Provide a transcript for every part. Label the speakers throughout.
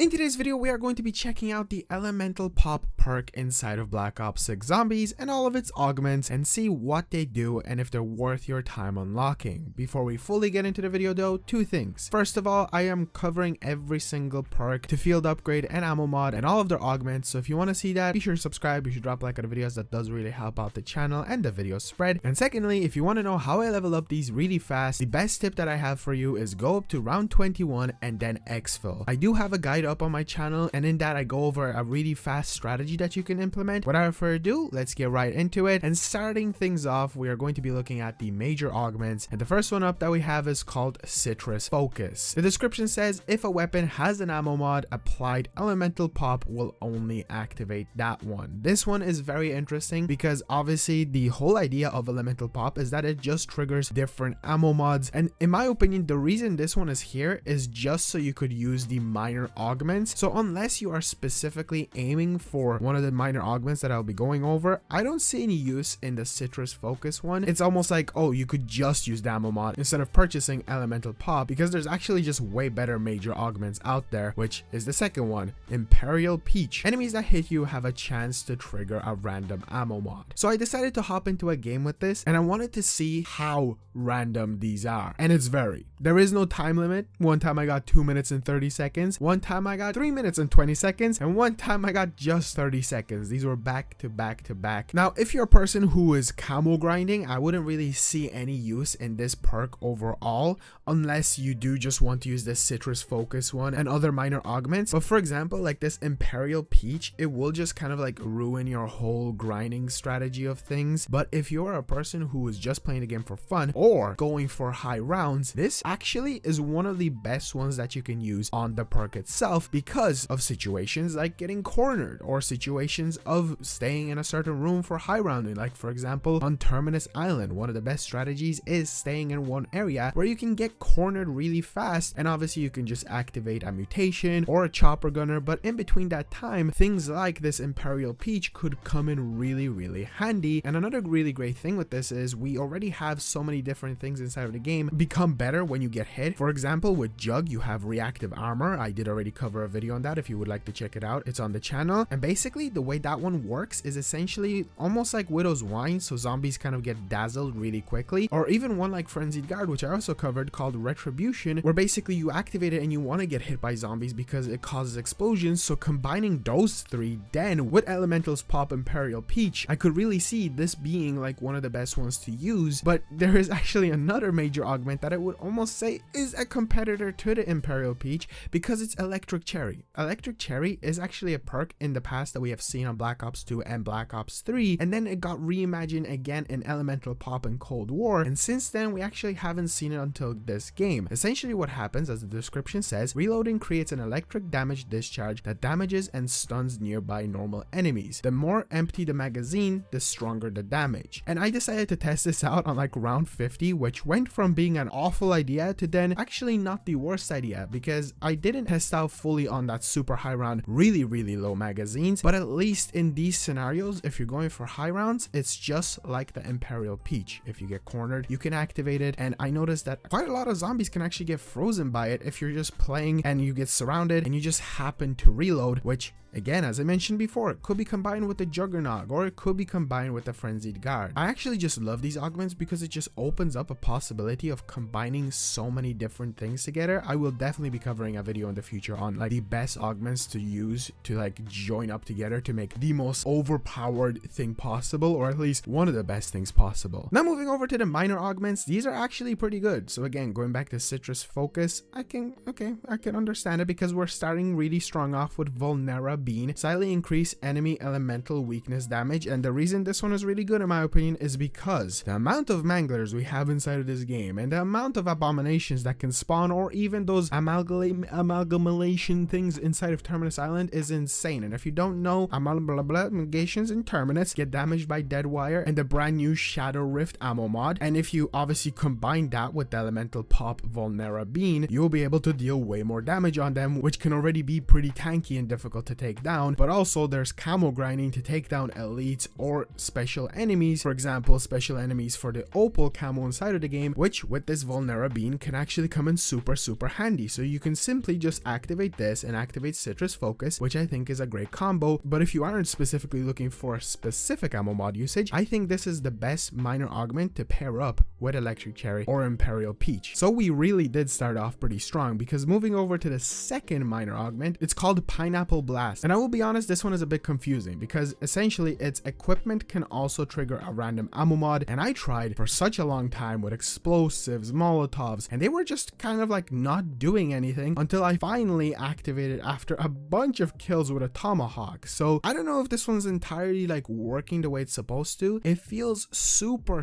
Speaker 1: In today's video, we are going to be checking out the Elemental Pop perk inside of Black Ops 6 Zombies and all of its augments and see what they do and if they're worth your time unlocking. Before we fully get into the video though, two things. First of all, I am covering every single perk to field upgrade and ammo mod and all of their augments, so if you want to see that, be sure to subscribe, be sure to drop a like on the videos. That does really help out the channel and the video spread. And secondly, if you want to know how I level up these really fast, the best tip that I have for you is go up to round 21 and then exfil. I do have a guide up on my channel, and in that I go over a really fast strategy that you can implement. Without further ado, let's get right into it. And starting things off, we are going to be looking at the major augments, and the first one up that we have is called Citrus Focus. The description says if a weapon has an ammo mod applied, Elemental Pop will only activate that one. This one is very interesting because obviously the whole idea of Elemental Pop is that it just triggers different ammo mods, and in my opinion the reason this one is here is just so you could use the minor augments. So unless you are specifically aiming for one of the minor augments that I'll be going over, I don't see any use in the Citrus Focus one. It's almost like, oh, you could just use the ammo mod instead of purchasing Elemental Pop, because there's actually just way better major augments out there, which is the second one, Imperial Peach. Enemies that hit you have a chance to trigger a random ammo mod. So I decided to hop into a game with this, and I wanted to see how random these are, and it's very. There is no time limit. One time I got 2 minutes and 30 seconds, one time I got 3 minutes and 20 seconds, and one time I got just 30 seconds. These were back to back to back. Now, if you're a person who is camo grinding, I wouldn't really see any use in this perk overall, unless you do just want to use this Citrus Focus one and other minor augments. But for example, like this Imperial Peach, it will just kind of like ruin your whole grinding strategy of things. But if you're a person who is just playing the game for fun or going for high rounds, this actually is one of the best ones that you can use on the perk itself, because of situations like getting cornered or situations of staying in a certain room for high rounding. Like for example, on Terminus Island, one of the best strategies is staying in one area where you can get cornered really fast, and obviously you can just activate a mutation or a chopper gunner. But in between that time, things like this Imperial Peach could come in really handy. And another really great thing with this is we already have so many different things inside of the game become better when you get hit. For example, with Jug, you have reactive armor. I did already cover a video on that. If you would like to check it out, it's on the channel. And basically the way that one works is essentially almost like Widow's Wine, so zombies kind of get dazzled really quickly. Or even one like Frenzied Guard, which I also covered, called Retribution, where basically you activate it and you want to get hit by zombies because it causes explosions. So combining those three then with Elemental's Pop Imperial Peach, I could really see this being like one of the best ones to use. But there is actually another major augment that I would almost say is a competitor to the Imperial Peach, because it's Electric Cherry. Electric Cherry is actually a perk in the past that we have seen on Black Ops 2 and Black Ops 3, and then it got reimagined again in Elemental Pop and Cold War, and since then we actually haven't seen it until this game. Essentially what happens, as the description says, reloading creates an electric damage discharge that damages and stuns nearby normal enemies. The more empty the magazine, the stronger the damage. And I decided to test this out on like round 50, which went from being an awful idea to then actually not the worst idea, because I didn't test out fully on that super high round really low magazines. But at least in these scenarios, if you're going for high rounds, it's just like the Imperial Peach. If you get cornered, you can activate it, and I noticed that quite a lot of zombies can actually get frozen by it if you're just playing and you get surrounded and you just happen to reload, which again, as I mentioned before, it could be combined with the Juggernaut, or it could be combined with the Frenzied Guard. I actually just love these augments because it just opens up a possibility of combining so many different things together. I will definitely be covering a video in the future on like the best augments to use to like join up together to make the most overpowered thing possible, or at least one of the best things possible. Now moving over to the minor augments, these are actually pretty good. So again, going back to Citrus Focus, I can understand it because we're starting really strong off with Vulnera Bean. Slightly increase enemy elemental weakness damage, and the reason this one is really good in my opinion is because the amount of manglers we have inside of this game and the amount of abominations that can spawn, or even those amalgamation things inside of Terminus Island, is insane. And if you don't know, amalgamations in Terminus get damaged by dead wire and the brand new Shadow Rift ammo mod, and if you obviously combine that with the Elemental Pop Vulnera Bean, you'll be able to deal way more damage on them, which can already be pretty tanky and difficult to take down. But also there's camo grinding to take down elites or special enemies. For example, special enemies for the opal camo inside of the game, which with this Vulnera Bean can actually come in super handy. So you can simply just activate this and activate Citrus Focus, which I think is a great combo. But if you aren't specifically looking for a specific ammo mod usage, I think this is the best minor augment to pair up with Electric Cherry or Imperial Peach. So we really did start off pretty strong, because moving over to the second minor augment, it's called Pineapple Blast. And I will be honest, this one is a bit confusing because essentially its equipment can also trigger a random ammo mod, and I tried for such a long time with explosives, molotovs, and they were just kind of like not doing anything until I finally activated after a bunch of kills with a tomahawk. So I don't know if this one's entirely like working the way it's supposed to. It feels super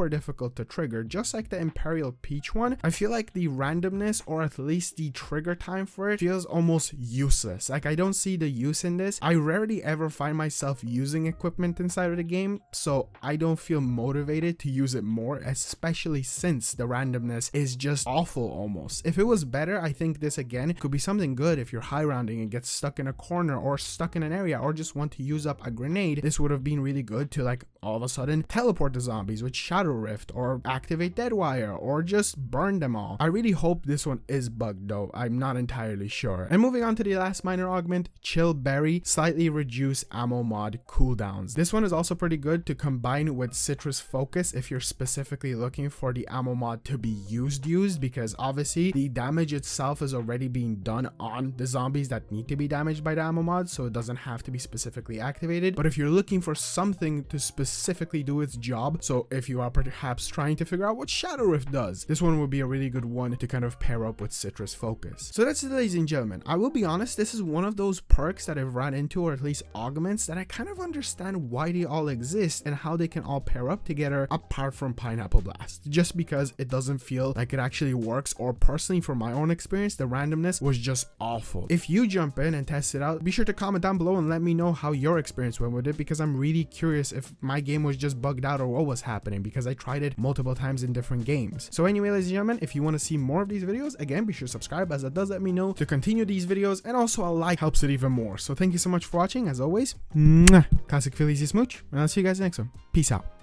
Speaker 1: difficult to trigger, just like the Imperial Peach one. I feel like the randomness, or at least the trigger time for it, feels almost useless. Like I don't see the use in this. I rarely ever find myself using equipment inside of the game, so I don't feel motivated to use it more, especially since the randomness is just awful almost. If it was better, I think this again could be something good. If you're high rounding and get stuck in a corner or stuck in an area or just want to use up a grenade, this would have been really good to like all of a sudden teleport the zombies with Shadow Rift or activate Deadwire or just burn them all. I really hope this one is bugged though. I'm not entirely sure. And moving on to the last minor augment, Chill Berry, slightly reduced ammo mod cooldowns. This one is also pretty good to combine with Citrus Focus if you're specifically looking for the ammo mod to be used, because obviously the damage itself is already being done on the zombies that need to be damaged by the ammo mod, so it doesn't have to be specifically activated. But if you're looking for something to specifically do its job, so if you are perhaps trying to figure out what Shadow Rift does, this one would be a really good one to kind of pair up with Citrus Focus. So that's it, ladies and gentlemen. I will be honest, this is one of those perks that I've run into, or at least augments, that I kind of understand why they all exist and how they can all pair up together apart from Pineapple Blast, just because it doesn't feel like it actually works, or personally from my own experience, the randomness was just awful. If you jump in and test it out, be sure to comment down below and let me know how your experience went with it, because I'm really curious if my game was just bugged out or what was happening, because I tried it multiple times in different games. So anyway, ladies and gentlemen, if you want to see more of these videos, again, be sure to subscribe, as that does let me know to continue these videos, and also a like helps it even more. So thank you so much for watching. As always, Classic Phillies, smooch, and I'll see you guys next one. Peace out.